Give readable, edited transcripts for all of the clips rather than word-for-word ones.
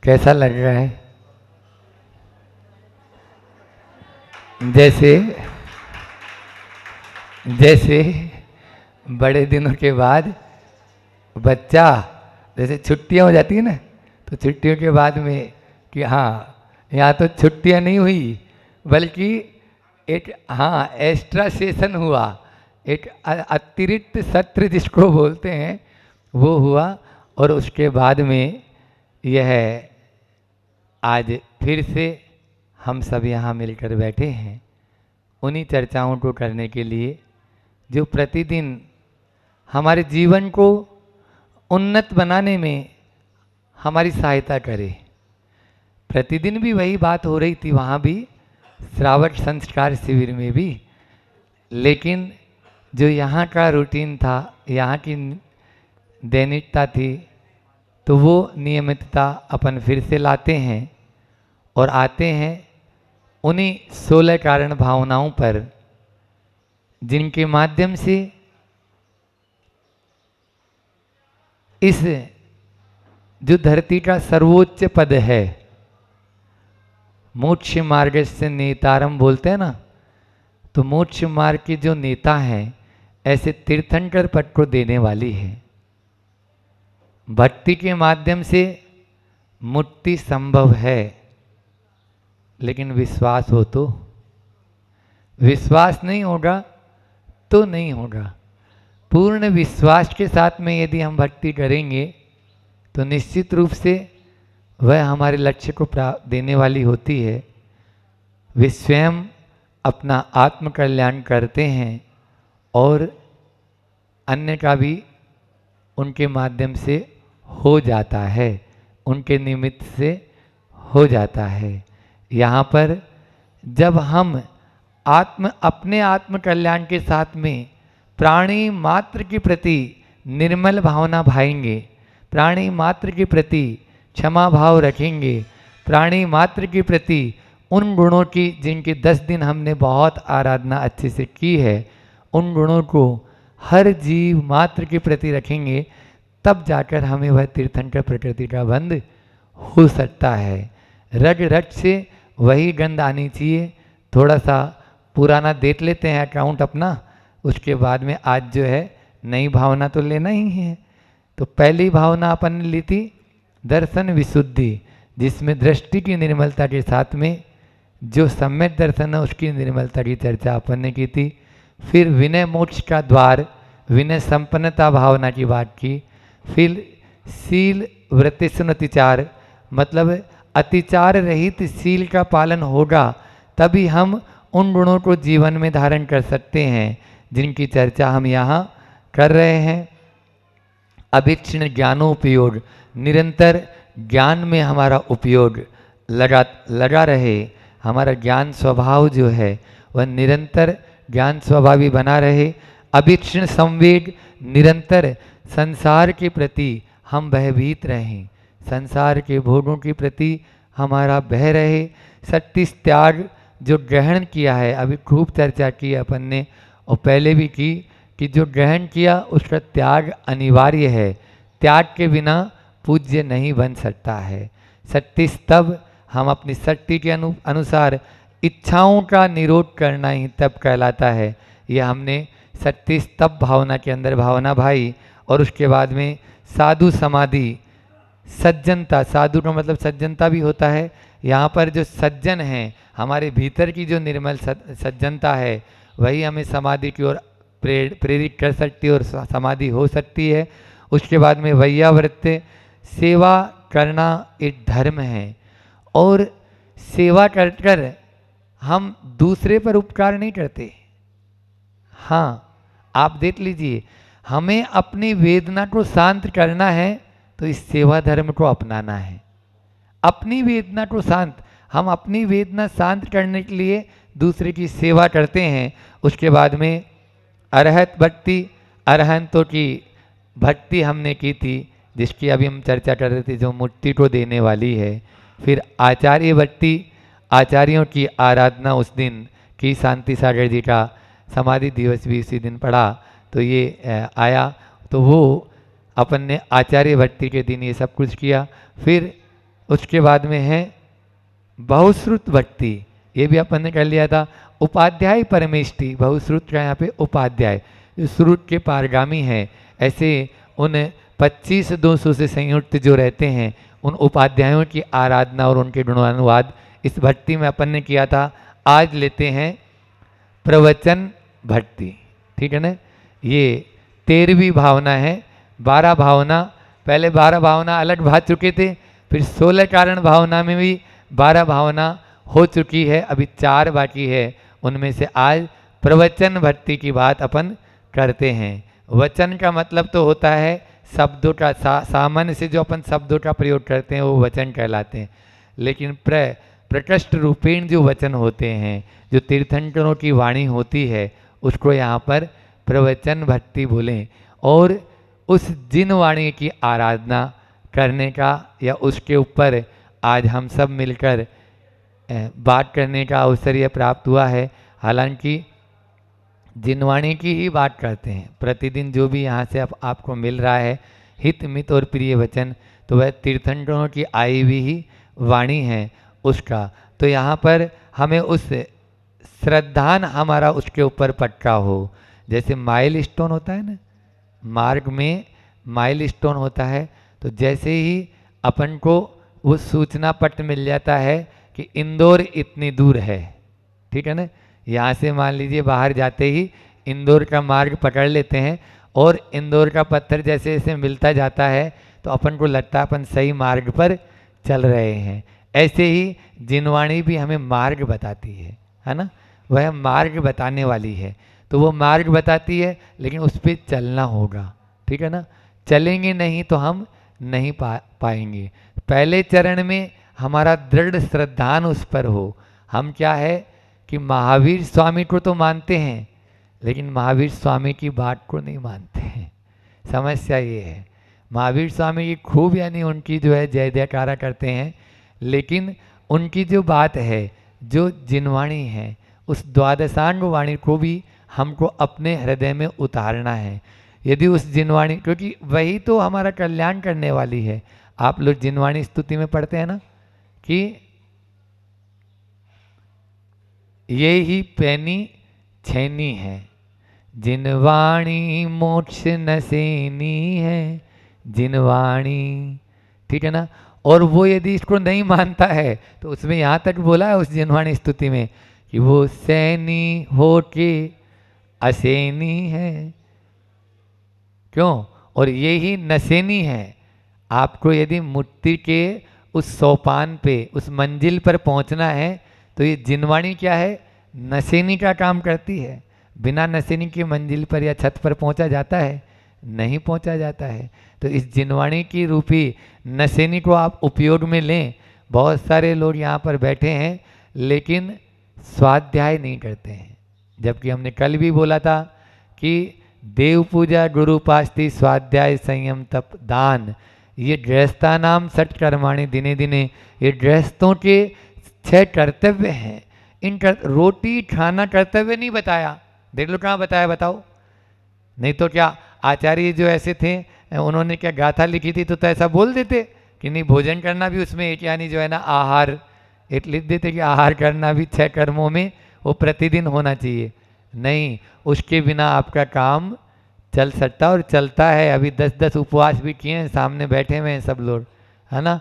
कैसा लग रहा है? जैसे जैसे बड़े दिनों के बाद बच्चा, जैसे छुट्टियां हो जाती है ना, तो छुट्टियों के बाद में कि हाँ यहाँ तो छुट्टियां नहीं हुई बल्कि एक हाँ एक्स्ट्रा सेशन हुआ, एक अतिरिक्त सत्र जिसको बोलते हैं वो हुआ। और उसके बाद में यह आज फिर से हम सब यहाँ मिलकर बैठे हैं उन्हीं चर्चाओं को करने के लिए जो प्रतिदिन हमारे जीवन को उन्नत बनाने में हमारी सहायता करे। प्रतिदिन भी वही बात हो रही थी वहाँ भी, श्रावक संस्कार शिविर में भी, लेकिन जो यहाँ का रूटीन था, यहाँ की दैनिकता थी, तो वो नियमितता अपन फिर से लाते हैं और आते हैं उन्हीं 16 कारण भावनाओं पर जिनके माध्यम से इस जो धरती का सर्वोच्च पद है, मोक्ष मार्ग से नेतारम बोलते हैं ना, तो मोक्ष मार्ग के जो नेता हैं ऐसे तीर्थंकर पद को देने वाली है। भक्ति के माध्यम से मुक्ति संभव है, लेकिन विश्वास हो तो, विश्वास नहीं होगा तो नहीं होगा। पूर्ण विश्वास के साथ में यदि हम भक्ति करेंगे तो निश्चित रूप से वह हमारे लक्ष्य को देने वाली होती है। वे स्वयं अपना आत्म कल्याण करते हैं और अन्य का भी उनके माध्यम से हो जाता है, उनके निमित्त से हो जाता है। यहाँ पर जब हम अपने आत्म कल्याण के साथ में प्राणी मात्र के प्रति निर्मल भावना भाएंगे, प्राणी मात्र के प्रति क्षमा भाव रखेंगे, प्राणी मात्र के प्रति उन गुणों की जिनके 10 दिन हमने बहुत आराधना अच्छे से की है, उन गुणों को हर जीव मात्र के प्रति रखेंगे, तब जाकर हमें वह तीर्थंकर प्रकृति का बंध हो सकता है। रग रग से वही गंध आनी चाहिए। थोड़ा सा पुराना देख लेते हैं अकाउंट अपना, उसके बाद में आज जो है नई भावना तो लेना ही है। तो पहली भावना अपन ने ली थी दर्शन विशुद्धि, जिसमें दृष्टि की निर्मलता के साथ में जो सम्यक दर्शन है उसकी निर्मलता की चर्चा अपन ने की थी। फिर विनय मोक्ष का द्वार, विनय संपन्नता भावना की बात की। फिर शील वृत्तिस्मृतिचार, मतलब अतिचार रहित शील का पालन होगा तभी हम उन गुणों को जीवन में धारण कर सकते हैं जिनकी चर्चा हम यहाँ कर रहे हैं। अभिक्षण ज्ञानोपयोग, निरंतर ज्ञान में हमारा उपयोग लगा रहे, हमारा ज्ञान स्वभाव जो है वह निरंतर ज्ञान स्वभावी बना रहे। अभिक्षण संवेग, निरंतर संसार के प्रति हम भयभीत रहें, संसार के भोगों के प्रति हमारा भय रहे। सत्य त्याग, जो ग्रहण किया है, अभी खूब चर्चा की अपन ने और पहले भी की कि जो ग्रहण किया उसका त्याग अनिवार्य है, त्याग के बिना पूज्य नहीं बन सकता है। सत्य तब हम अपनी शक्ति के अनुसार इच्छाओं का निरोध करना ही तब कहलाता है। यह हमने सत्य तब भावना के अंदर भावना भाई। और उसके बाद में साधु समाधि, सज्जनता, साधु का मतलब सज्जनता भी होता है। यहाँ पर जो सज्जन हैं, हमारे भीतर की जो निर्मल सज्जनता है वही हमें समाधि की ओर प्रेरित कर सकती है और समाधि हो सकती है। उसके बाद में वैयावृत्ति, सेवा करना एक धर्म है और सेवा कर कर हम दूसरे पर उपकार नहीं करते। हाँ, आप देख लीजिए, हमें अपनी वेदना को शांत करना है तो इस सेवा धर्म को अपनाना है। अपनी वेदना को शांत, हम अपनी वेदना शांत करने के लिए दूसरे की सेवा करते हैं। उसके बाद में अरहत भक्ति, अरहंतों की भक्ति हमने की थी जिसकी अभी हम चर्चा कर रहे थे, जो मुक्ति को देने वाली है। फिर आचार्य भक्ति, आचार्यों की आराधना उस दिन की, शांति सागर जी का समाधि दिवस भी उसी दिन पड़ा तो ये आया, तो वो अपन ने आचार्य भक्ति के दिन ये सब कुछ किया। फिर उसके बाद में है बहुश्रुत भक्ति, ये भी अपन ने कर लिया था। उपाध्याय परमेष्टि, बहुश्रुत का यहाँ पे उपाध्याय, जो श्रुत के पारगामी हैं, ऐसे उन 25-200 से संयुक्त जो रहते हैं उन उपाध्यायों की आराधना और उनके गुणानुवाद इस भक्ति में अपन ने किया था। आज लेते हैं प्रवचन भक्ति, ठीक है ना। ये 13वीं भावना है। 12 भावना, पहले 12 भावना अलग भा चुके थे, फिर 16 कारण भावना में भी 12 भावना हो चुकी है, अभी 4 बाकी है। उनमें से आज प्रवचन भक्ति की बात अपन करते हैं। वचन का मतलब तो होता है शब्दों का, सामान्य से जो अपन शब्दों का प्रयोग करते हैं वो वचन कहलाते हैं, लेकिन प्रकृष्ट रूपेण जो वचन होते हैं, जो तीर्थंकरों की वाणी होती है, उसको यहाँ पर प्रवचन भक्ति बोलें। और उस जिन वाणी की आराधना करने का या उसके ऊपर आज हम सब मिलकर बात करने का अवसर यह प्राप्त हुआ है। हालांकि जिनवाणी की ही बात करते हैं, प्रतिदिन जो भी यहाँ से आपको मिल रहा है हित मित और प्रिय वचन, तो वह तीर्थंकरों की आई हुई ही वाणी है उसका। तो यहाँ पर हमें उस श्रद्धान हमारा उसके ऊपर पक्का हो। जैसे माइल स्टोन होता है ना, मार्ग में माइल स्टोन होता है, तो जैसे ही अपन को वो सूचना पत्र मिल जाता है कि इंदौर इतनी दूर है, ठीक है ना, यहाँ से मान लीजिए बाहर जाते ही इंदौर का मार्ग पकड़ लेते हैं और इंदौर का पत्थर जैसे जैसे मिलता जाता है तो अपन को लगता है अपन सही मार्ग पर चल रहे हैं। ऐसे ही जिनवाणी भी हमें मार्ग बताती है ना, वह मार्ग बताने वाली है। तो वो मार्ग बताती है लेकिन उस पर चलना होगा, ठीक है ना। चलेंगे नहीं तो हम नहीं पाएंगे। पहले चरण में हमारा दृढ़ श्रद्धान उस पर हो। हम क्या है कि महावीर स्वामी को तो मानते हैं लेकिन महावीर स्वामी की बात को नहीं मानते हैं। समस्या ये है, महावीर स्वामी की खूब यानी उनकी जो है जय जयकारा करते हैं, लेकिन उनकी जो बात है, जो जिनवाणी है, उस द्वादशांग वाणी को भी हमको अपने हृदय में उतारना है। यदि उस जिनवाणी, क्योंकि वही तो हमारा कल्याण करने वाली है। आप लोग जिनवाणी स्तुति में पढ़ते हैं ना कि ये ही पैनी छैनी है, जिनवाणी मोक्ष नसेनी है, जिनवाणी, ठीक है ना। और वो यदि इसको नहीं मानता है तो उसमें यहाँ तक बोला है उस जिनवाणी स्तुति में कि वो सैनी हो के असेनी है। क्यों? और ये ही नसेनी है। आपको यदि मुक्ति के उस सोपान पे, उस मंजिल पर पहुंचना है तो ये जिनवाणी क्या है, नसेनी का काम करती है। बिना नसेनी की मंजिल पर या छत पर पहुंचा जाता है? नहीं पहुंचा जाता है। तो इस जिनवाणी की रूपी नसेनी को आप उपयोग में लें। बहुत सारे लोग यहाँ पर बैठे हैं लेकिन स्वाध्याय नहीं करते हैं, जबकि हमने कल भी बोला था कि देव पूजा, गुरु उपासना, स्वाध्याय, संयम, तप, दान, ये गृहस्था नाम सठ कर्माणि दिने दिने, ये गृहस्थों के 6 कर्तव्य हैं। इन रोटी खाना कर्तव्य नहीं बताया, देख लो कहाँ बताया, बताओ। नहीं तो क्या आचार्य जो ऐसे थे उन्होंने क्या गाथा लिखी थी तो ऐसा बोल देते कि नहीं भोजन करना भी उसमें एक यानी जो है ना आहार, एक लिख देते कि आहार करना भी 6 कर्मों में वो प्रतिदिन होना चाहिए। नहीं, उसके बिना आपका काम चल सकता और चलता है। अभी 10-10 उपवास भी किए हैं, सामने बैठे हुए हैं सब लोग, है ना।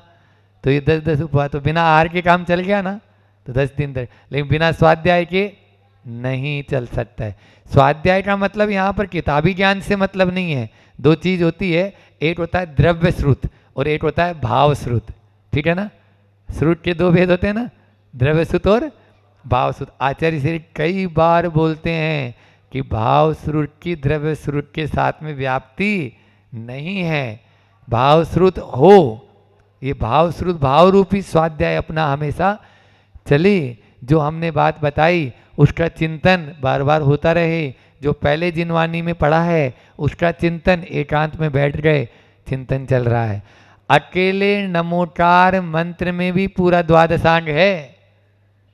तो ये 10-10 उपवास तो बिना आहार के काम चल गया ना, तो 10 दिन तक। लेकिन बिना स्वाध्याय के नहीं चल सकता है। स्वाध्याय का मतलब यहाँ पर किताबी ज्ञान से मतलब नहीं है। 2 चीज़ होती है, एक होता है द्रव्य श्रुत और एक होता है भाव श्रुत, ठीक है ना। श्रुत के 2 भेद होते हैं ना, द्रव्य श्रुत और भाव श्रुत। आचार्य श्री कई बार बोलते हैं कि भाव श्रुत की द्रव्य श्रुत के साथ में व्याप्ति नहीं है। भाव श्रुत हो, ये भाव श्रुत भाव रूपी स्वाध्याय अपना हमेशा चले। जो हमने बात बताई उसका चिंतन बार बार होता रहे। जो पहले जिनवाणी में पढ़ा है उसका चिंतन, एकांत में बैठ गए, चिंतन चल रहा है। अकेले नमोकार मंत्र में भी पूरा द्वादशांग है।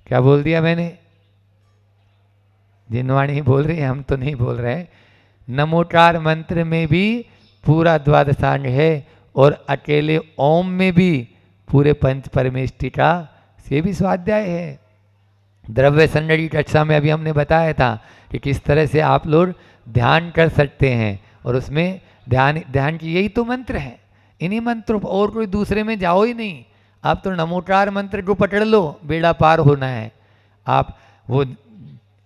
क्या बोल दिया मैंने? जिनवाणी बोल रही है, हम तो नहीं बोल रहे। नमोकार मंत्र में भी पूरा द्वादशांग है और अकेले ओम में भी पूरे पंच परमेष्टिका से भी स्वाध्याय है। द्रव्य संडली कक्षा में अभी हमने बताया था कि किस तरह से आप लोग ध्यान कर सकते हैं, और उसमें ध्यान की यही तो मंत्र हैं। इन्हीं मंत्रों और कोई दूसरे में जाओ ही नहीं। आप तो नमोकार मंत्र को पकड़ लो, बेड़ा पार होना है। आप वो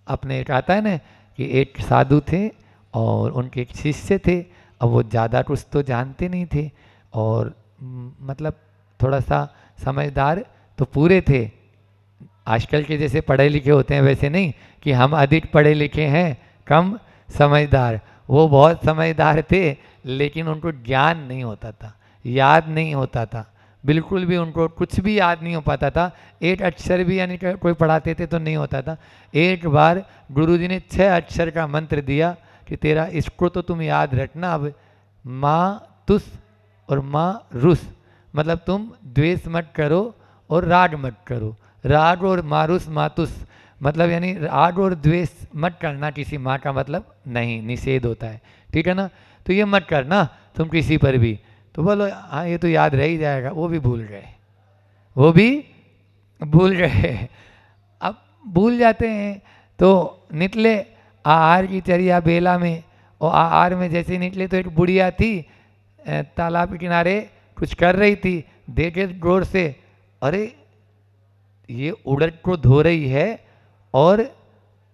अपने एक आता है ना कि एक साधु थे और उनके एक शिष्य थे। अब वो ज़्यादा कुछ तो जानते नहीं थे और मतलब थोड़ा सा समझदार तो पूरे थे। आजकल के जैसे पढ़े लिखे होते हैं वैसे नहीं कि हम अधिक पढ़े लिखे हैं कम समझदार। वो बहुत समझदार थे लेकिन उनको ज्ञान नहीं होता था, याद नहीं होता था, बिल्कुल भी उनको कुछ भी याद नहीं हो पाता था। एक अक्षर भी यानी कोई पढ़ाते थे तो नहीं होता था। एक बार गुरुजी ने 6 अक्षर का मंत्र दिया कि तेरा इसको तो तुम याद रखना। अब माँ तुस और माँ रुस, मतलब तुम द्वेष मत करो और राग मत करो। राग और मारुस मातुस मतलब यानी राग और द्वेष मत करना किसी माँ का, मतलब नहीं, निषेध होता है, ठीक है ना। तो ये मत करना तुम किसी पर भी। तो बोलो हाँ ये तो याद रह ही जाएगा। वो भी भूल गए, वो भी भूल गए। अब भूल जाते हैं तो निकले आहार की चरिया बेला में, और आहार में जैसे निकले तो एक बुढ़िया थी तालाब के किनारे कुछ कर रही थी। देखे गौर से, अरे ये उड़द को धो रही है और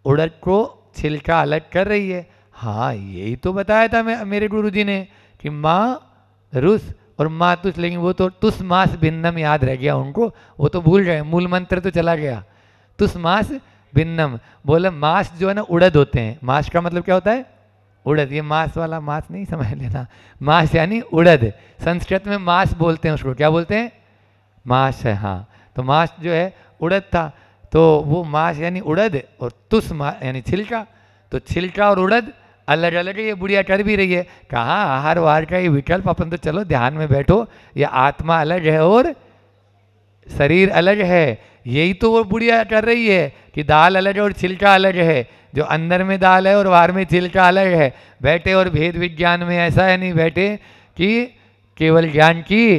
उड़द को छिलका अलग कर रही है। हाँ यही तो बताया था मेरे गुरुजी ने कि माँ रुस और माँ तुस, लेकिन वो तो तुस मास भिन्नम याद रह गया उनको, वो तो भूल गए, मूल मंत्र तो चला गया। तुस मास भिन्नम बोले, मास जो है ना उड़द होते हैं। मास का मतलब क्या होता है? उड़द। ये मास वाला मास नहीं समझ लेना, मास यानी उड़द। संस्कृत में मास बोलते हैं उसको, क्या बोलते हैं? मास है। हाँ तो मास जो है उड़द था, तो वो मास यानी उड़द और तुस यानी छिलका। तो छिलका और उड़द अलग अलग है। ये बुढ़िया कर भी रही है, कहाँ आहार वाहार का ये विकल्प, अपन तो चलो ध्यान में बैठो, ये आत्मा अलग है और शरीर अलग है। यही तो वो बुढ़िया कर रही है कि दाल अलग है और छिलका अलग है। जो अंदर में दाल है और बाहर में छिलका अलग है। बैठे और भेद विज्ञान में ऐसा है नहीं बैठे कि केवल ज्ञान की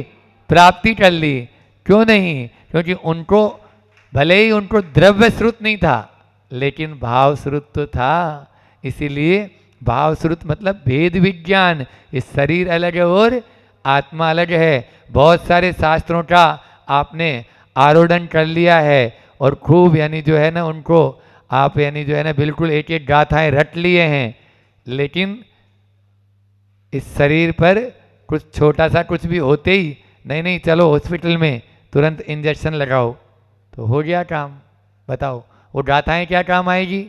प्राप्ति कर ली। क्यों नहीं? क्योंकि उनको भले ही उनको द्रव्य श्रुत नहीं था लेकिन भाव श्रुत तो था। इसीलिए भाव श्रुत मतलब भेद विज्ञान। इस शरीर अलग है और आत्मा अलग है। बहुत सारे शास्त्रों का आपने आरोढ़न कर लिया है और खूब यानी जो है ना उनको आप यानी जो है ना बिल्कुल एक एक गाथाएं रट लिए हैं, लेकिन इस शरीर पर कुछ छोटा सा कुछ भी होते ही नहीं नहीं चलो हॉस्पिटल में तुरंत इंजेक्शन लगाओ तो हो गया काम। बताओ वो गाथाएं क्या काम आएगी?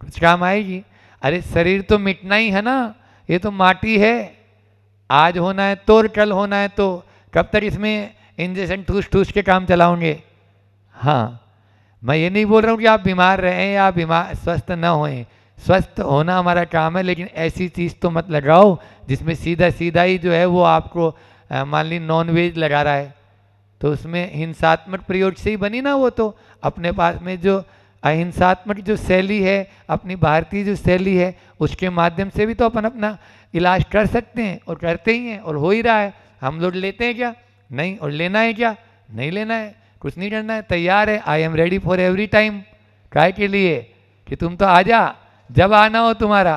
कुछ काम आएगी? अरे शरीर तो मिटना ही है ना, ये तो माटी है। आज होना है तो और कल होना है तो कब तक इसमें इंजेक्शन ठूस ठूस के काम चलाओगे? हाँ मैं ये नहीं बोल रहा हूँ कि आप बीमार रहें या बीमार स्वस्थ न होएं। स्वस्थ होना हमारा काम है, लेकिन ऐसी चीज़ तो मत लगाओ जिसमें सीधा सीधा ही जो है वो आपको मान ली नॉन वेज लगा रहा है तो उसमें हिंसात्मक प्रयोग से ही बनी ना। वो तो अपने पास में जो अहिंसात्मक जो शैली है, अपनी भारतीय जो शैली है, उसके माध्यम से भी तो अपन अपना इलाज कर सकते हैं और करते ही हैं और हो ही रहा है। हम लोग लेते हैं क्या? नहीं। और लेना है क्या? नहीं लेना है, कुछ नहीं करना है, तैयार है। I am ready for every time. काय के लिए? कि तुम तो आ जा जब आना हो तुम्हारा,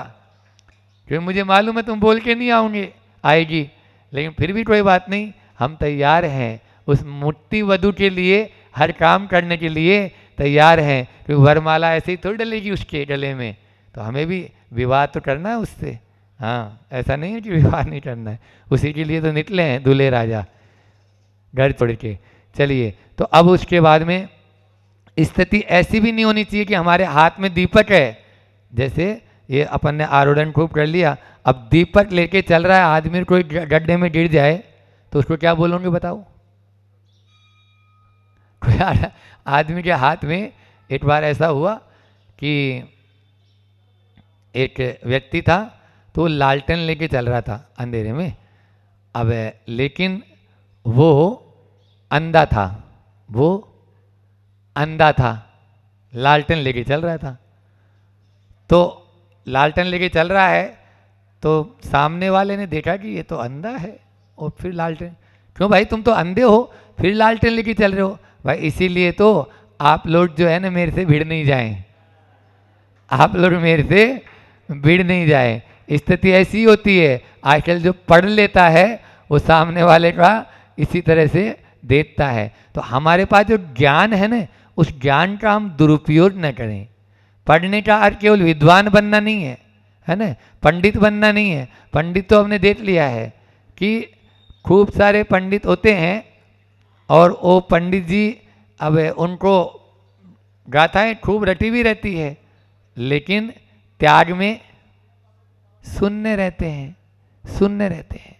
क्योंकि मुझे मालूम है तुम बोल के नहीं आओगे आएगी, लेकिन फिर भी कोई बात नहीं, हम तैयार हैं उस मुक्ति वधु के लिए, हर काम करने के लिए तैयार हैं। क्योंकि वरमाला ऐसे ही थोड़ी डलेगी उसके गले में, तो हमें भी विवाह तो करना है उससे। हाँ ऐसा नहीं है कि विवाह नहीं करना है, उसी के लिए तो निकले हैं दूल्हे राजा घर छोड़ के। चलिए तो अब उसके बाद में स्थिति ऐसी भी नहीं होनी चाहिए कि हमारे हाथ में दीपक है। जैसे ये अपन ने आरोढ़न खूब कर लिया, अब दीपक लेके चल रहा है आदमी, कोई गड्ढे में गिर जाए तो उसको क्या बोलोगे बताओ? कोई आदमी के हाथ में एक बार ऐसा हुआ कि एक व्यक्ति था तो लालटेन लेके चल रहा था अंधेरे में। अब लेकिन वो अंधा था, वो अंधा था, लालटेन लेके चल रहा था। तो लालटेन लेके चल रहा है तो सामने वाले ने देखा कि ये तो अंधा है, और फिर लालटेन, क्यों भाई तुम तो अंधे हो, फिर लालटेन लेके चल रहे हो। भाई इसीलिए तो आप लोग जो है ना मेरे से भिड़ नहीं जाएं, आप लोग मेरे से भिड़ नहीं जाए। स्थिति ऐसी होती है, आजकल जो पढ़ लेता है वो सामने वाले का इसी तरह से देखता है। तो हमारे पास जो ज्ञान है ना, उस ज्ञान का हम दुरुपयोग न करें। पढ़ने का अर्थ केवल विद्वान बनना नहीं है ना, पंडित बनना नहीं है। पंडित तो हमने देख लिया है कि खूब सारे पंडित होते हैं और वो पंडित जी अब उनको गाथाएं खूब रटी भी रहती है, लेकिन त्याग में शून्य रहते हैं, शून्य रहते हैं।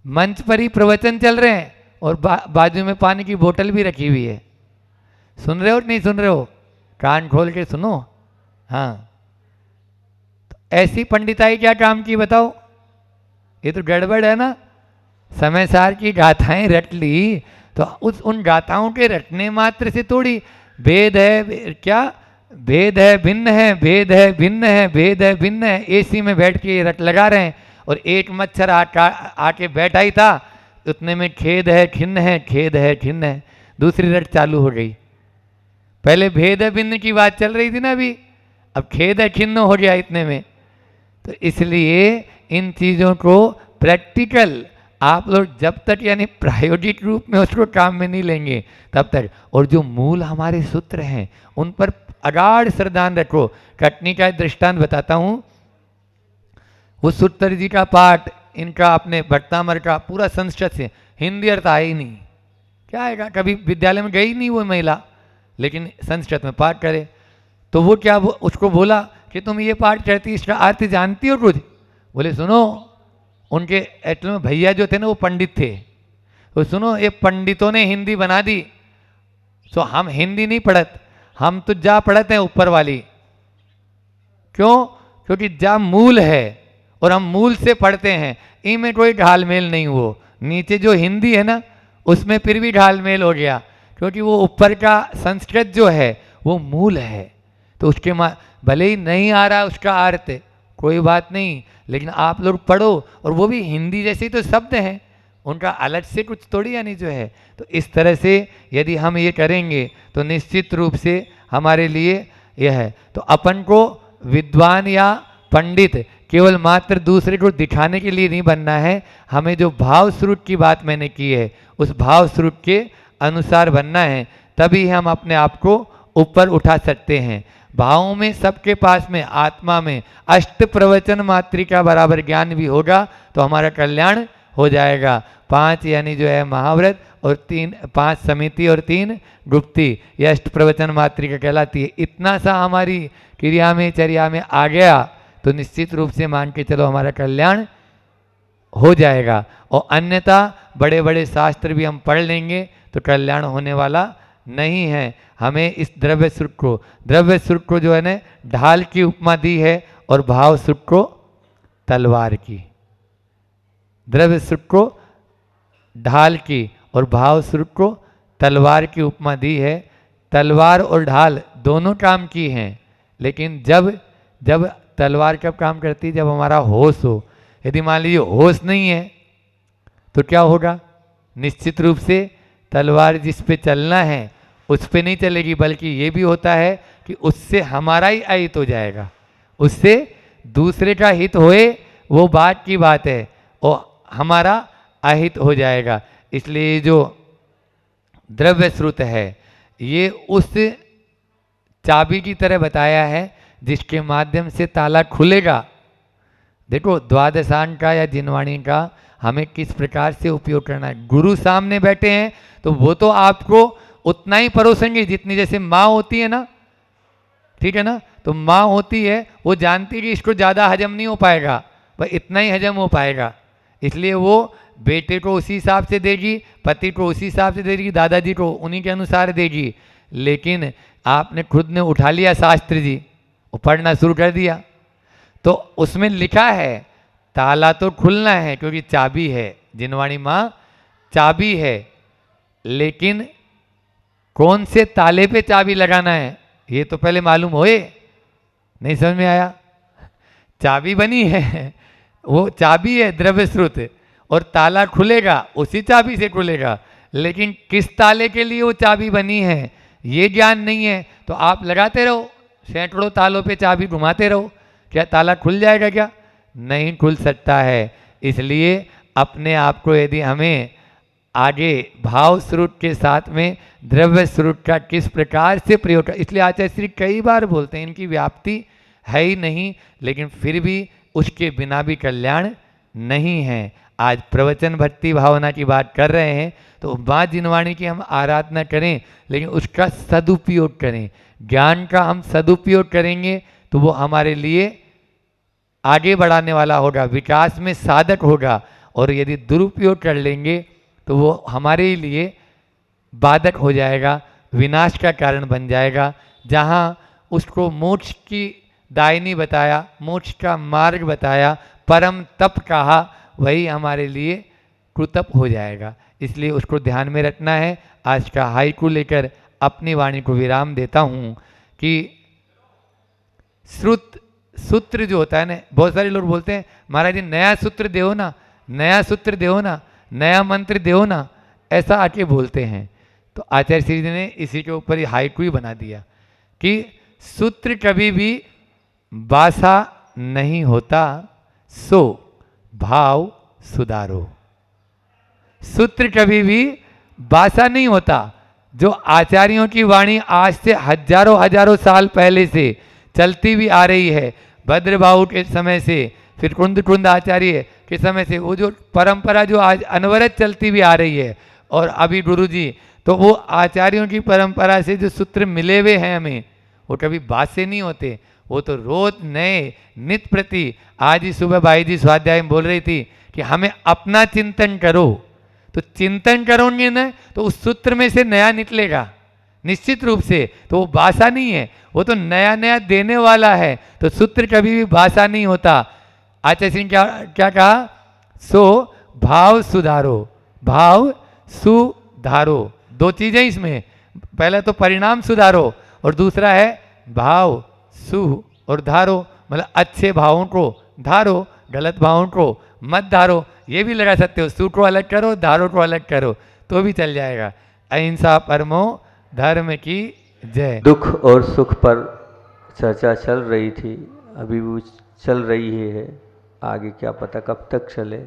मंच पर ही प्रवचन चल रहे हैं और बाजू में पानी की बोतल भी रखी हुई है। सुन रहे हो नहीं सुन रहे हो? कान खोल के सुनो। हाँ, तो ऐसी पंडिताई क्या काम की बताओ? ये तो गड़बड़ है ना। समय सार की गाथाएं रट ली तो उन गाथाओं के रटने मात्र से थोड़ी भेद है, क्या भेद है, भिन्न है, भेद है, भिन्न है, भेद है, भिन्न है। एसी में बैठ के रट लगा रहे हैं और एक मच्छर आके बैठा ही था, उतने में खेद है, खिन्न है, खेद है, खिन्न है, दूसरी रट चालू हो गई। पहले भेद है भिन्न की बात चल रही थी ना अभी, अब खेद है खिन्न हो गया इतने में। तो इसलिए इन चीज़ों को प्रैक्टिकल आप लोग जब तक यानी प्रायोगिक रूप में उसको काम में नहीं लेंगे तब तक, और जो मूल हमारे सूत्र हैं उन पर अगाध श्रद्धान रखो। कटनी का दृष्टांत बताता हूँ। वो सूत्र जी का पाठ इनका अपने भट्टामर का पूरा संस्कृत से, हिंदी अर्थ आया ही नहीं, क्या आएगा? कभी विद्यालय में गई नहीं वो महिला, लेकिन संस्कृत में पाठ करे। तो वो क्या उसको बोला कि तुम ये पाठ करती, इसका अर्थ जानती हो कुछ? बोले सुनो, उनके एक्चुअल में भैया जो थे ना वो पंडित थे, तो सुनो ये पंडितों ने हिंदी बना दी, तो हम हिंदी नहीं पढ़त, हम तो जा पढ़ते हैं ऊपर वाली। क्यों? क्योंकि जा मूल है और हम मूल से पढ़ते हैं, इनमें कोई ढालमेल नहीं हो। नीचे जो हिंदी है ना उसमें फिर भी ढालमेल हो गया, क्योंकि वो ऊपर का संस्कृत जो है वो मूल है। तो उसके भले ही नहीं आ रहा उसका अर्थ, कोई बात नहीं, लेकिन आप लोग पढ़ो, और वो भी हिंदी जैसे तो शब्द हैं, उनका अलग से कुछ थोड़ी यानी जो है। तो इस तरह से यदि हम ये करेंगे तो निश्चित रूप से हमारे लिए यह है। तो अपन को विद्वान या पंडित केवल मात्र दूसरे को दिखाने के लिए नहीं बनना है, हमें जो भाव स्वरूप की बात मैंने की है उस भाव स्वरूप के अनुसार बनना है, तभी हम अपने आप को ऊपर उठा सकते हैं। भावों में सबके पास में आत्मा में अष्ट प्रवचन मात्रिका बराबर ज्ञान भी होगा तो हमारा कल्याण हो जाएगा। 5 यानी जो है महाव्रत और 5 समिति और 3 गुप्ती, यह अष्ट प्रवचन मात्रिका कहलाती है। इतना सा हमारी क्रिया में चर्या में आ गया तो निश्चित रूप से मान के चलो हमारा कल्याण हो जाएगा। और अन्यथा बड़े बड़े शास्त्र भी हम पढ़ लेंगे तो कल्याण होने वाला नहीं है। हमें इस द्रव्य सुख को जो है ना ढाल की उपमा दी है और भाव सुख को तलवार की। द्रव्य सुख को ढाल की और भाव सुख को तलवार की उपमा दी है। तलवार और ढाल दोनों काम की हैं, लेकिन जब तलवार कब काम करती है? जब हमारा होश हो। यदि मान लीजिए होश नहीं है तो क्या होगा? निश्चित रूप से तलवार जिस पे चलना है उस पे नहीं चलेगी, बल्कि ये भी होता है कि उससे हमारा ही अहित हो जाएगा, उससे दूसरे का हित होए वो बात की बात है, और हमारा अहित हो जाएगा। इसलिए जो द्रव्य श्रुत है ये उस चाबी की तरह बताया है जिसके माध्यम से ताला खुलेगा। देखो द्वादशांग का या जिनवाणी का हमें किस प्रकार से उपयोग करना है। गुरु सामने बैठे हैं तो वो तो आपको उतना ही परोसेंगे जितनी, जैसे माँ होती है ना, ठीक है ना, तो माँ होती है वो जानती है कि इसको ज़्यादा हजम नहीं हो पाएगा, वह इतना ही हजम हो पाएगा, इसलिए वो बेटे को उसी हिसाब से देगी, पति को उसी हिसाब से देगी, दादाजी को उन्हीं के अनुसार देगी। लेकिन आपने खुद ने उठा लिया शास्त्र जी और पढ़ना शुरू कर दिया तो उसमें लिखा है ताला तो खुलना है क्योंकि चाबी है, जिनवाणी माँ चाबी है, लेकिन कौन से ताले पे चाबी लगाना है ये तो पहले मालूम होए। नहीं समझ में आया? चाबी बनी है, वो चाबी है द्रव्य स्रोत, और ताला खुलेगा उसी चाबी से खुलेगा, लेकिन किस ताले के लिए वो चाबी बनी है ये ज्ञान नहीं है, तो आप लगाते रहो, सैकड़ों तालों पे चाबी घुमाते रहो, क्या ताला खुल जाएगा? क्या नहीं खुल सकता है। इसलिए अपने आप को यदि हमें आगे भाव स्रोत के साथ में द्रव्य स्रोत का किस प्रकार से प्रयोग, इसलिए आचार्य श्री कई बार बोलते हैं इनकी व्याप्ति है ही नहीं, लेकिन फिर भी उसके बिना भी कल्याण नहीं है। आज प्रवचन भक्ति भावना की बात कर रहे हैं तो माँ जिनवाणी की हम आराधना करें, लेकिन उसका सदुपयोग करें। ज्ञान का हम सदुपयोग करेंगे तो वो हमारे लिए आगे बढ़ाने वाला होगा, विकास में साधक होगा, और यदि दुरुपयोग कर लेंगे तो वो हमारे लिए बाधक हो जाएगा, विनाश का कारण बन जाएगा। जहाँ उसको मोक्ष की दायिनी बताया, मोक्ष का मार्ग बताया, परम तप कहा, वही हमारे लिए कुतप हो जाएगा। इसलिए उसको ध्यान में रखना है। आज का हाइकू लेकर अपनी वाणी को विराम देता हूँ कि श्रुत सूत्र जो होता है ना, बहुत सारे लोग बोलते हैं महाराज जी नया सूत्र दो ना, नया सूत्र दो ना, नया मंत्र दो ना, ऐसा आके बोलते हैं। तो आचार्य श्री जी ने इसी के ऊपर ही हाइकू ही बना दिया कि सूत्र कभी भी बासा नहीं होता, सो भाव सुधारो। सूत्र कभी भी बासा नहीं होता। जो आचार्यों की वाणी आज से हजारों हजारों साल पहले से चलती भी आ रही है, भद्रबाहु के समय से, फिर कुंद आचार्य के समय से, वो जो परंपरा जो आज अनवरत चलती भी आ रही है, और अभी गुरुजी, तो वो आचार्यों की परंपरा से जो सूत्र मिले हुए हैं हमें, वो कभी बासे नहीं होते, वो तो रोज नए नित प्रति। आज ही सुबह भाई जी स्वाध्याय में बोल रही थी कि हमें अपना चिंतन करो, तो चिंतन करोगे ना तो उस सूत्र में से नया निकलेगा निश्चित रूप से। तो वो बासा नहीं है, वो तो नया नया देने वाला है। तो सूत्र कभी भी बासा नहीं होता। आचार्य सिंह क्या कहा? सो भाव सुधारो, भाव सुधारो। दो चीजें इसमें, पहले तो परिणाम सुधारो और दूसरा है भाव सु और धारो, मतलब अच्छे भावों को धारो, गलत भावों को मत धारो। ये भी लगा सकते हो, सु को अलग करो, धारो को अलग करो, तो भी चल जाएगा। अहिंसा परमो धर्म की जय। दुख और सुख पर चर्चा चल रही थी, अभी वो चल रही है, आगे क्या पता कब तक चले।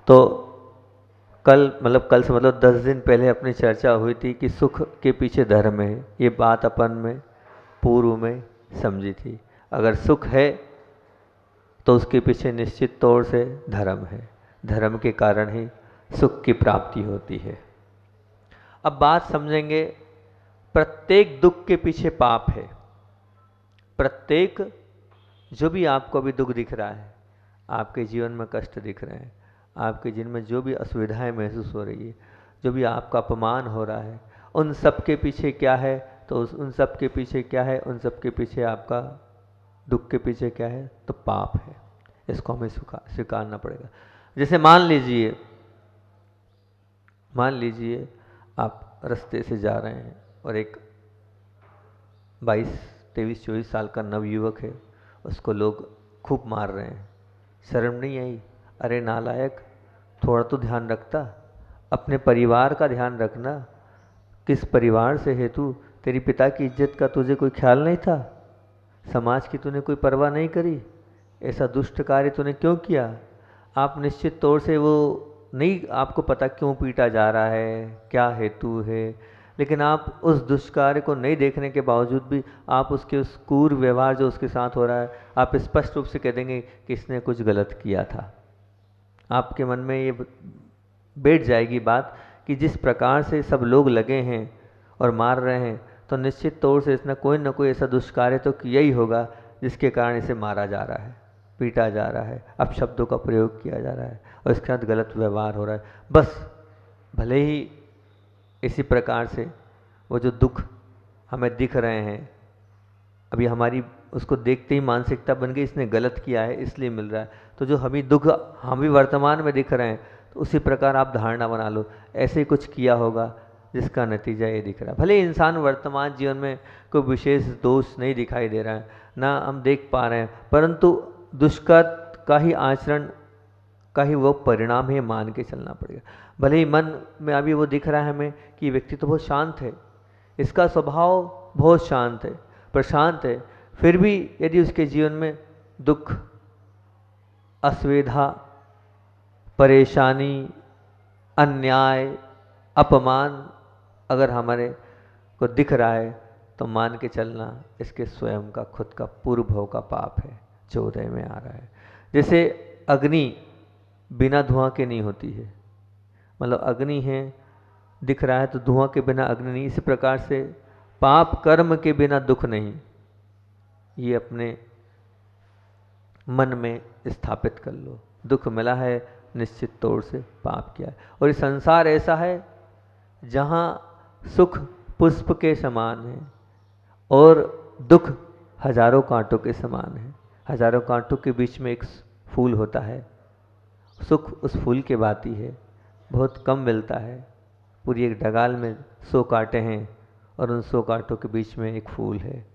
तो कल से 10 दिन पहले अपनी चर्चा हुई थी कि सुख के पीछे धर्म है। ये बात अपन में पूर्व में समझी थी। अगर सुख है तो उसके पीछे निश्चित तौर से धर्म है, धर्म के कारण ही सुख की प्राप्ति होती है। अब बात समझेंगे, प्रत्येक दुख के पीछे पाप है। प्रत्येक जो भी आपको अभी दुख दिख रहा है, आपके जीवन में कष्ट दिख रहे हैं, आपके जीवन में जो भी असुविधाएं महसूस हो रही है, जो भी आपका अपमान हो रहा है, उन सब के पीछे क्या है? तो उन सब के पीछे क्या है? उन सब के पीछे आपका दुख के पीछे क्या है? तो पाप है। इसको हमें स्वीकारना पड़ेगा। जैसे मान लीजिए आप रास्ते से जा रहे हैं और एक 22, 23, 24 साल का नवयुवक है, उसको लोग खूब मार रहे हैं। शर्म नहीं आई? अरे नालायक, थोड़ा तो ध्यान रखता, अपने परिवार का ध्यान रखना। किस परिवार से है तू? तेरी पिता की इज्जत का तुझे कोई ख्याल नहीं था? समाज की तूने कोई परवाह नहीं करी? ऐसा दुष्ट कार्य तूने क्यों किया? आप निश्चित तौर से वो नहीं, आपको पता क्यों पीटा जा रहा है, क्या हेतु है, लेकिन आप उस दुष्कार्य को नहीं देखने के बावजूद भी आप उसके उस क्रूर व्यवहार जो उसके साथ हो रहा है, आप स्पष्ट रूप से कह देंगे कि इसने कुछ गलत किया था। आपके मन में ये बैठ जाएगी बात कि जिस प्रकार से सब लोग लगे हैं और मार रहे हैं, तो निश्चित तौर से इसने कोई ना कोई ऐसा दुष्कार्य तो किया ही होगा जिसके कारण इसे मारा जा रहा है, पीटा जा रहा है, अपशब्दों का प्रयोग किया जा रहा है और इसके साथ गलत व्यवहार हो रहा है। बस भले ही इसी प्रकार से वो जो दुख हमें दिख रहे हैं, अभी हमारी उसको देखते ही मानसिकता बन गई इसने गलत किया है इसलिए मिल रहा है, तो जो हमें दुख हम भी वर्तमान में दिख रहे हैं, तो उसी प्रकार आप धारणा बना लो ऐसे ही कुछ किया होगा जिसका नतीजा ये दिख रहा है। भले इंसान वर्तमान जीवन में कोई विशेष दोष नहीं दिखाई दे रहा है, ना हम देख पा रहे हैं, परंतु दुष्कृत का ही आचरण का ही वो परिणाम है, मान के चलना पड़ेगा। भले ही मन में अभी वो दिख रहा है हमें कि व्यक्ति तो बहुत शांत है, इसका स्वभाव बहुत शांत है, प्रशांत है, फिर भी यदि उसके जीवन में दुख, असुविधा, परेशानी, अन्याय, अपमान अगर हमारे को दिख रहा है तो मान के चलना इसके स्वयं का खुद का पूर्व भव का पाप है जो उदय में आ रहा है। जैसे अग्नि बिना धुआं के नहीं होती है, मतलब अग्नि है दिख रहा है तो धुआं के बिना अग्नि नहीं, इसी प्रकार से पाप कर्म के बिना दुख नहीं। ये अपने मन में स्थापित कर लो, दुख मिला है निश्चित तौर से पाप किया है। और ये संसार ऐसा है जहाँ सुख पुष्प के समान है और दुख हजारों कांटों के समान है। हजारों कांटों के बीच में एक फूल होता है, सुख उस फूल के भांति है, बहुत कम मिलता है। पूरी एक डगाल में 100 कांटे हैं और उन 100 कांटों के बीच में एक फूल है,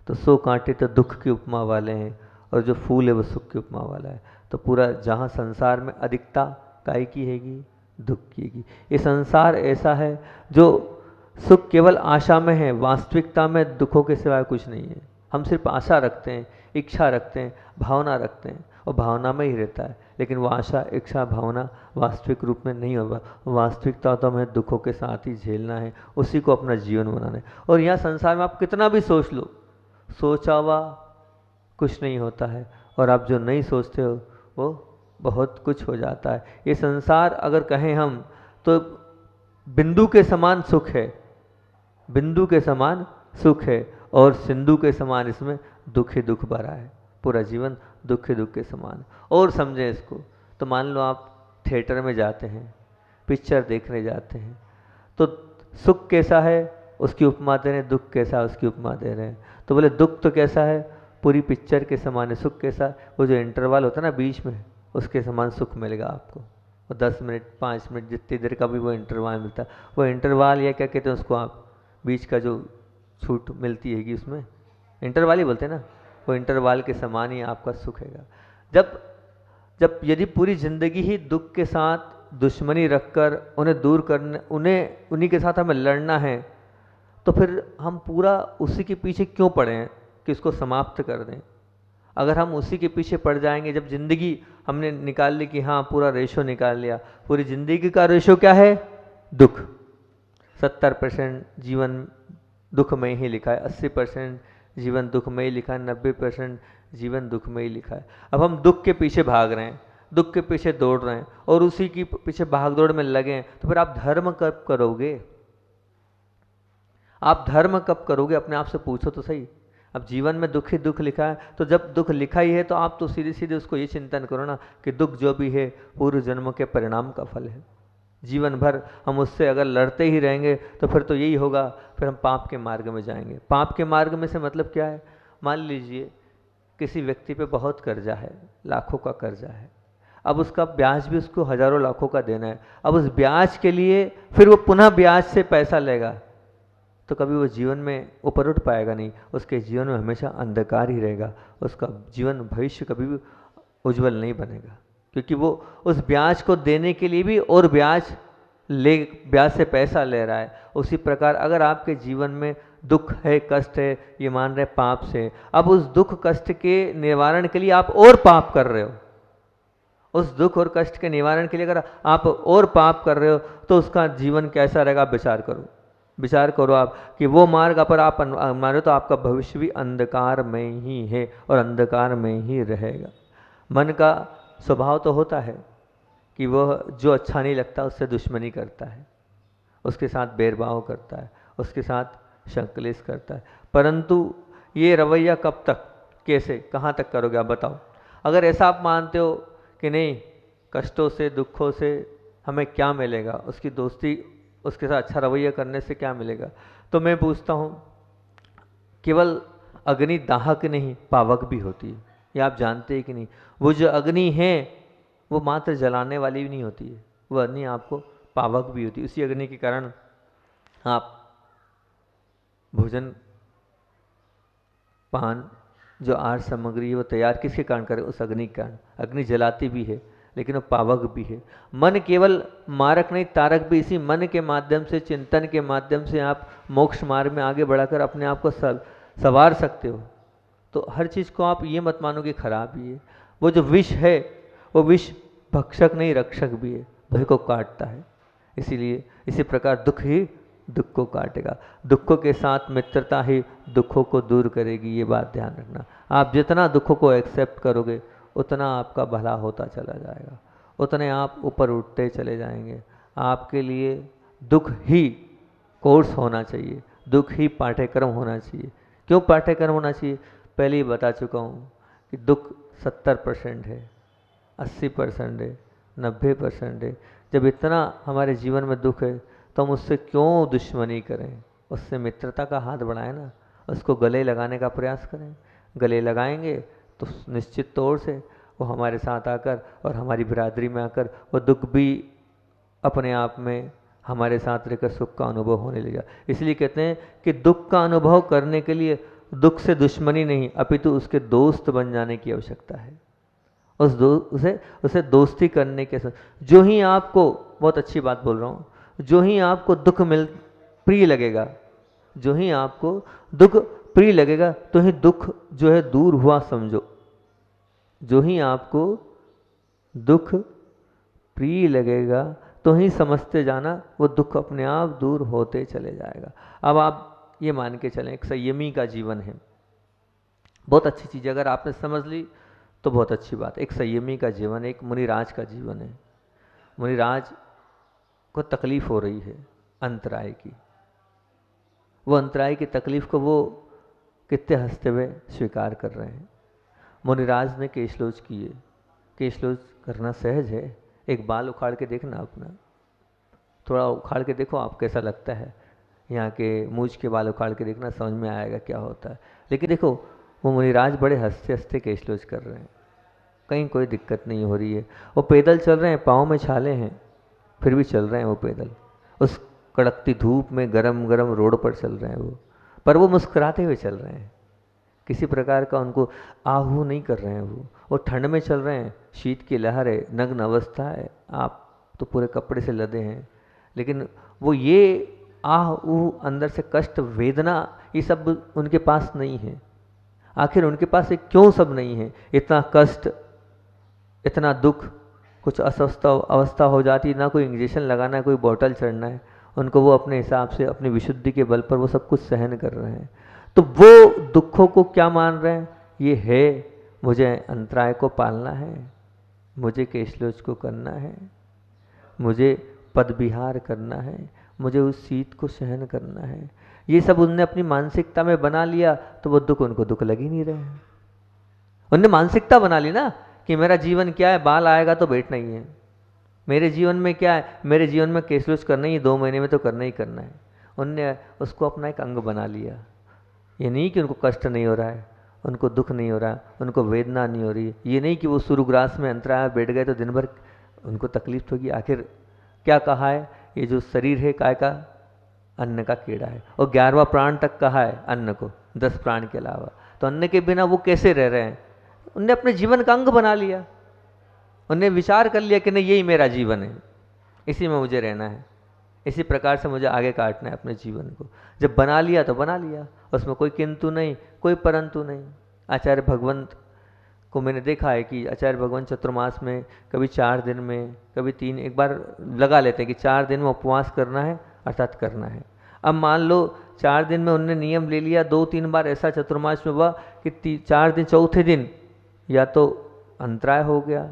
तो 100 कांटे तो दुख की उपमा वाले हैं और जो फूल है वो सुख की उपमा वाला है। तो पूरा जहाँ संसार में अधिकता काय की हैगी, दुख की हैगी। ये संसार ऐसा है जो सुख केवल आशा में है, वास्तविकता में दुखों के सिवाय कुछ नहीं है। हम सिर्फ आशा रखते हैं, इच्छा रखते हैं, भावना रखते हैं और भावना में ही रहता है, लेकिन वो आशा, इच्छा, भावना वास्तविक रूप में नहीं होगा। वास्तविकता तो हमें दुखों के साथ ही झेलना है, उसी को अपना जीवन बनाना है। और यहाँ संसार में आप कितना भी सोच लो, सोचा हुआ कुछ नहीं होता है और आप जो नहीं सोचते हो वो बहुत कुछ हो जाता है। ये संसार अगर कहें हम तो बिंदु के समान सुख है, बिंदु के समान सुख है और सिंधु के समान इसमें दुख ही दुख भरा है। पूरा जीवन दुख ही दुख के समान। और समझें इसको तो मान लो आप थिएटर में जाते हैं, पिक्चर देखने जाते हैं, तो सुख कैसा है उसकी उपमा दे रहे हैं, दुख कैसा है उसकी उपमा दे रहे हैं। तो बोले दुख तो कैसा है, पूरी पिक्चर के समान है। सुख कैसा, वो जो इंटरवल होता है ना बीच में, उसके समान सुख मिलेगा आपको। वो 10 मिनट 5 मिनट जितनी देर का भी वो इंटरवल मिलता है, वो इंटरवल या क्या कहते हैं उसको आप, बीच का जो छूट मिलती हैगी उसमें इंटरवल ही बोलते हैं ना, वो इंटरवल के समान ही आपका सुख हैगा। जब यदि पूरी जिंदगी ही दुख के साथ दुश्मनी रखकर उन्हें दूर करने, उन्हीं के साथ हमें लड़ना है, तो फिर हम पूरा उसी के पीछे क्यों पड़े हैं कि इसको समाप्त कर दें। अगर हम उसी के पीछे पड़ जाएंगे, जब जिंदगी हमने निकाल ली कि हाँ पूरा रेशो निकाल लिया, पूरी जिंदगी का रेशो क्या है, दुख। 70% जीवन दुख में ही लिखा है, 80% जीवन दुख में ही लिखा है, 90% जीवन दुख में ही लिखा है। अब हम दुख के पीछे भाग रहे हैं, दुख के पीछे दौड़ रहे हैं और उसी की पीछे भागदौड़ में लगे हैं, तो फिर आप धर्म कब करोगे? आप धर्म कब करोगे? अपने आप से पूछो तो सही। अब जीवन में दुख ही दुख लिखा है, तो जब दुख लिखा ही है तो आप तो सीधे सीधे उसको ये चिंतन करो ना कि दुख जो भी है पूर्व जन्म के परिणाम का फल है। जीवन भर हम उससे अगर लड़ते ही रहेंगे तो फिर तो यही होगा, फिर हम पाप के मार्ग में जाएंगे। पाप के मार्ग में से मतलब क्या है? मान लीजिए किसी व्यक्ति पे बहुत कर्जा है, लाखों का कर्जा है, अब उसका ब्याज भी उसको हजारों लाखों का देना है। अब उस ब्याज के लिए फिर वो पुनः ब्याज से पैसा लेगा, तो कभी वो जीवन में ऊपर उठ पाएगा नहीं, उसके जीवन में हमेशा अंधकार ही रहेगा, उसका जीवन भविष्य कभी भी उज्जवल नहीं बनेगा, क्योंकि वो उस ब्याज को देने के लिए भी और ब्याज से पैसा ले रहा है। उसी प्रकार अगर आपके जीवन में दुख है, कष्ट है, ये मान रहे पाप से, अब उस दुख कष्ट के निवारण के लिए आप और पाप कर रहे हो, उस दुख और कष्ट के निवारण के लिए अगर आप और पाप कर रहे हो तो उसका जीवन कैसा रहेगा? आप विचार करो आप कि वो मार्ग पर आप मानो तो आपका भविष्य भी अंधकार में ही है और अंधकार में ही रहेगा। मन का स्वभाव तो होता है कि वह जो अच्छा नहीं लगता उससे दुश्मनी करता है, उसके साथ भेदभाव करता है, उसके साथ संकलेश करता है। परंतु ये रवैया कब तक, कैसे, कहाँ तक करोगे आप बताओ? अगर ऐसा आप मानते हो कि नहीं, कष्टों से दुखों से हमें क्या मिलेगा, उसकी दोस्ती, उसके साथ अच्छा रवैया करने से क्या मिलेगा, तो मैं पूछता हूँ, केवल अग्नि दाहक नहीं पावक भी होती है, ये आप जानते हैं कि नहीं? वो जो अग्नि है वो मात्र जलाने वाली भी नहीं होती है, वो अग्नि आपको पावक भी होती है। उसी अग्नि के कारण आप भोजन पान जो आहार सामग्री है वो तैयार किसके कारण करें? उस अग्नि के कारण। अग्नि जलाती भी है, लेकिन वो पावक भी है। मन केवल मारक नहीं, तारक भी। इसी मन के माध्यम से, चिंतन के माध्यम से आप मोक्ष मार्ग में आगे बढ़ाकर अपने आप को संवार सकते हो। तो हर चीज़ को आप ये मत मानो कि खराब ही है। वो जो विष है वो विष भक्षक नहीं, रक्षक भी है, भय को काटता है। इसीलिए इसी प्रकार दुख ही दुख को काटेगा। दुखों के साथ मित्रता ही दुखों को दूर करेगी, ये बात ध्यान रखना। आप जितना दुखों को एक्सेप्ट करोगे उतना आपका भला होता चला जाएगा, उतने आप ऊपर उठते चले जाएंगे। आपके लिए दुख ही कोर्स होना चाहिए, दुख ही पाठ्यक्रम होना चाहिए। क्यों पाठ्यक्रम होना चाहिए? पहले ही बता चुका हूँ कि दुख 70% है, 80% है, 90% है। जब इतना हमारे जीवन में दुख है तो हम उससे क्यों दुश्मनी करें? उससे मित्रता का हाथ बढ़ाएं ना, उसको गले लगाने का प्रयास करें। गले लगाएंगे तो निश्चित तौर से वो हमारे साथ आकर और हमारी बिरादरी में आकर वो दुख भी अपने आप में हमारे साथ रहकर सुख का अनुभव होने लगेगा। इसलिए कहते हैं कि दुख का अनुभव करने के लिए दुख से दुश्मनी नहीं, अपितु उसके दोस्त बन जाने की आवश्यकता है। उसे दोस्ती करने के साथ जो ही आपको, बहुत अच्छी बात बोल रहा हूँ, जो ही आपको दुख प्रिय लगेगा, जो ही आपको दुख प्रिय लगेगा तो ही दुख जो है दूर हुआ समझो। जो ही आपको दुख प्रिय लगेगा तो ही समझते जाना वो दुख अपने आप दूर होते चले जाएगा। अब आप ये मान के चलें, एक संयमी का जीवन है, बहुत अच्छी चीज़। अगर आपने समझ ली तो बहुत अच्छी बात है। एक संयमी का जीवन, एक मुनिराज का जीवन है। मुनिराज को तकलीफ हो रही है अंतराय की। वो अंतराय की तकलीफ को वो कितने हंसते हुए स्वीकार कर रहे हैं। मुनिराज ने केशलोच किए। केशलोच करना सहज है। एक बाल उखाड़ के देखना अपना, थोड़ा उखाड़ के देखो आप कैसा लगता है। यहाँ के मूछ के बाल उखाड़ के देखना, समझ में आएगा क्या होता है। लेकिन देखो वो मुनिराज बड़े हंसते हंसते केशलोच कर रहे हैं, कहीं कोई दिक्कत नहीं हो रही है। वो पैदल चल रहे हैं, पाँव में छाले हैं, फिर भी चल रहे हैं वो पैदल। उस कड़कती धूप में गरम गरम रोड पर चल रहे हैं वो, पर वो मुस्कुराते हुए चल रहे हैं। किसी प्रकार का उनको आहू नहीं कर रहे हैं। वो ठंड में चल रहे हैं, शीत की लहर है, नग्न अवस्था है, आप तो पूरे कपड़े से लदे हैं, लेकिन वो ये आह ऊह अंदर से कष्ट वेदना ये सब उनके पास नहीं है। आखिर उनके पास एक क्यों सब नहीं है? इतना कष्ट, इतना दुख, कुछ अस्वस्थ अवस्था हो जाती, ना कोई इंजेक्शन लगाना है, कोई बोतल चढ़ना है, उनको वो अपने हिसाब से अपनी विशुद्धि के बल पर वो सब कुछ सहन कर रहे हैं। तो वो दुखों को क्या मान रहे हैं? ये है मुझे अंतराय को पालना है, मुझे केशलोच को करना है, मुझे पद विहार करना है, मुझे उस शीत को सहन करना है। ये सब उनने अपनी मानसिकता में बना लिया तो वो दुख उनको दुख लग ही नहीं रहे हैं। उनने मानसिकता बना ली ना कि मेरा जीवन क्या है, बाल आएगा तो बैठना ही है। मेरे जीवन में क्या है, मेरे जीवन में केशलोच करना ही 2 महीने में तो करना ही करना है। उनने उसको अपना एक अंग बना लिया। ये नहीं कि उनको कष्ट नहीं हो रहा है, उनको दुख नहीं हो रहा है, उनको वेदना नहीं हो रही है। ये नहीं कि वो सूर्यग्रास में अंतराय बैठ गए तो दिन भर उनको तकलीफ होगी। आखिर क्या कहा है, ये जो शरीर है काय का? अन्न का कीड़ा है। और 11वां प्राण तक कहा है अन्न को, 10 प्राण के अलावा। तो अन्न के बिना वो कैसे रह रहे हैं? उनने अपने जीवन का अंग बना लिया। उन्हें विचार कर लिया कि नहीं यही मेरा जीवन है, इसी में मुझे रहना है, इसी प्रकार से मुझे आगे काटना है अपने जीवन को। जब बना लिया तो बना लिया, उसमें कोई किंतु नहीं, कोई परंतु नहीं। आचार्य भगवंत को मैंने देखा है कि आचार्य भगवंत चतुर्मास में कभी 4 दिन में, कभी 3, एक बार लगा लेते हैं कि 4 दिन में उपवास करना है, अर्थात करना है। अब मान लो 4 दिन में उनने नियम ले लिया, 2-3 बार ऐसा चतुर्मास में हुआ कि 4 दिन, चौथे दिन या तो अंतराय हो गया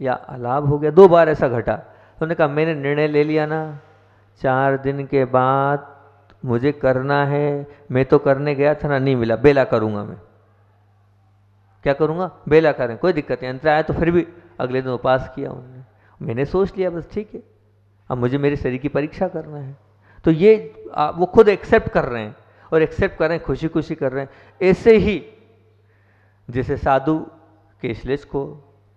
या अलाभ हो गया, 2 बार ऐसा घटा। तो उन्होंने कहा मैंने निर्णय ले लिया ना, 4 दिन के बाद मुझे करना है। मैं तो करने गया था ना, नहीं मिला, बेला करूँगा। मैं क्या करूँगा? बेला करें, कोई दिक्कत नहीं। अंतराय तो फिर भी अगले दिन उपवास किया उन्होंने। मैंने सोच लिया बस ठीक है, अब मुझे मेरे शरीर की परीक्षा करना है। तो ये वो खुद एक्सेप्ट कर रहे हैं, और एक्सेप्ट कर रहे हैं, खुशी खुशी कर रहे हैं। ऐसे ही जैसे साधु केशलेच को,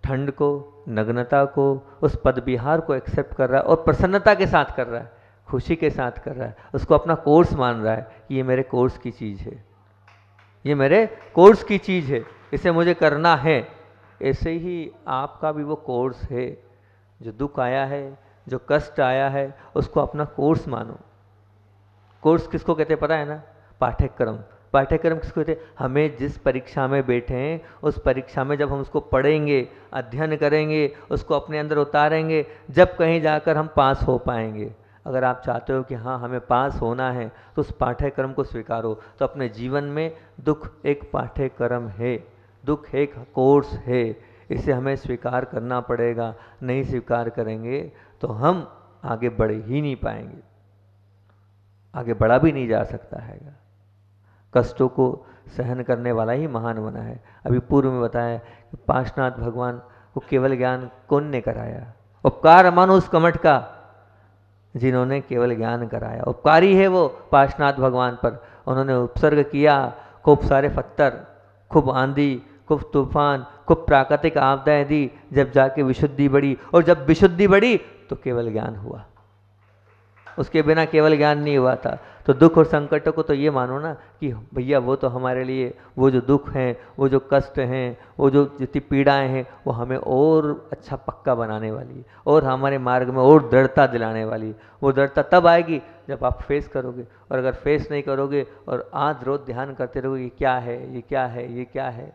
ठंड को, नग्नता को, उस पद विहार को एक्सेप्ट कर रहा है और प्रसन्नता के साथ कर रहा है, खुशी के साथ कर रहा है, उसको अपना कोर्स मान रहा है कि ये मेरे कोर्स की चीज़ है, ये मेरे कोर्स की चीज़ है, इसे मुझे करना है। ऐसे ही आपका भी वो कोर्स है जो दुख आया है, जो कष्ट आया है, उसको अपना कोर्स मानो। कोर्स किसको कहते हैं पता है ना? पाठ्यक्रम। पाठ्यक्रम किसको कहते हैं? हमें जिस परीक्षा में बैठे हैं, उस परीक्षा में जब हम उसको पढ़ेंगे, अध्ययन करेंगे, उसको अपने अंदर उतारेंगे, जब कहीं जाकर हम पास हो पाएंगे। अगर आप चाहते हो कि हाँ हमें पास होना है, तो उस पाठ्यक्रम को स्वीकारो। तो अपने जीवन में दुख एक पाठ्यक्रम है, दुख एक कोर्स है, इसे हमें स्वीकार करना पड़ेगा। नहीं स्वीकार करेंगे तो हम आगे बढ़ ही नहीं पाएंगे, आगे बढ़ा भी नहीं जा सकता है। कष्टों को सहन करने वाला ही महान बना है। अभी पूर्व में बताया कि पार्श्वनाथ भगवान को केवल ज्ञान कौन ने कराया? उपकार मानो उस कमठ का जिन्होंने केवल ज्ञान कराया। उपकारी है वो पार्श्वनाथ भगवान पर। उन्होंने उपसर्ग किया, खूब सारे पत्थर, खूब आंधी, खूब तूफान, खूब प्राकृतिक आपदाएं दी, जब जाके विशुद्धि बढ़ी। और जब विशुद्धि बढ़ी तो केवल ज्ञान हुआ, उसके बिना केवल ज्ञान नहीं हुआ था। तो दुख और संकटों को तो ये मानो ना कि भैया वो तो हमारे लिए, वो जो दुख हैं, वो जो कष्ट हैं, वो जो जितनी पीड़ाएं हैं, वो हमें और अच्छा पक्का बनाने वाली है, और हमारे मार्ग में और दृढ़ता दिलाने वाली है। वो दृढ़ता तब आएगी जब आप फेस करोगे। और अगर फेस नहीं करोगे और आज रोज ध्यान करते रहोगे ये क्या है, ये क्या है, ये क्या है,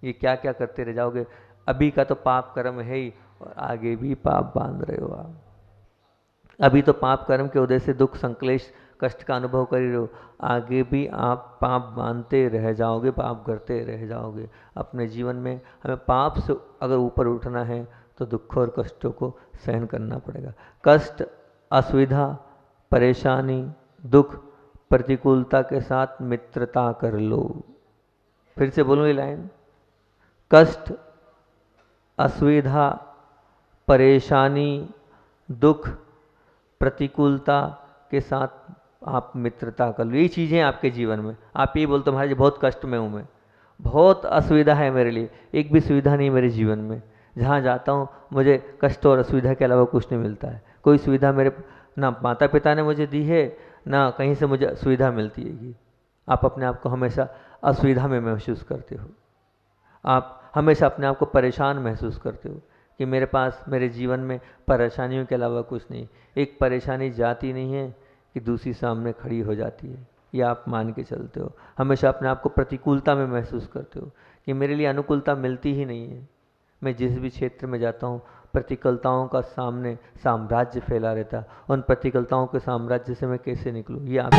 ये क्या क्या करते रह जाओगे। अभी का तो पाप कर्म है ही, और आगे भी पाप बांध रहे हो आप। अभी तो पाप कर्म के उदय से दुख संक्लेश कष्ट का अनुभव कर ही रहे हो, आगे भी आप पाप बांधते रह जाओगे, पाप करते रह जाओगे। अपने जीवन में हमें पाप से अगर ऊपर उठना है तो दुख और कष्टों को सहन करना पड़ेगा। कष्ट, असुविधा, परेशानी, दुख, प्रतिकूलता के साथ मित्रता कर लो। फिर से बोलूँ ये लाइन, कष्ट, असुविधा, परेशानी, दुख, प्रतिकूलता के साथ आप मित्रता कर लो। ये चीज़ें आपके जीवन में, आप ये बोलते महाराज बहुत कष्ट में हूँ, मैं बहुत असुविधा है मेरे लिए, एक भी सुविधा नहीं मेरे जीवन में। जहाँ जाता हूँ मुझे कष्ट और असुविधा के अलावा कुछ नहीं मिलता है। कोई सुविधा मेरे ना माता पिता ने मुझे दी है, ना कहीं से मुझे सुविधा मिलती है। आप अपने आप को हमेशा असुविधा में महसूस करते हो, आप हमेशा अपने आप को परेशान महसूस करते हो कि मेरे पास मेरे जीवन में परेशानियों के अलावा कुछ नहीं। एक परेशानी जाती नहीं है कि दूसरी सामने खड़ी हो जाती है, ये आप मान के चलते हो। हमेशा अपने आप को प्रतिकूलता में महसूस करते हो कि मेरे लिए अनुकूलता मिलती ही नहीं है। मैं जिस भी क्षेत्र में जाता हूँ प्रतिकूलताओं का सामने साम्राज्य फैला रहता है। उन प्रतिकूलताओं के साम्राज्य से मैं कैसे निकलूँ, ये आप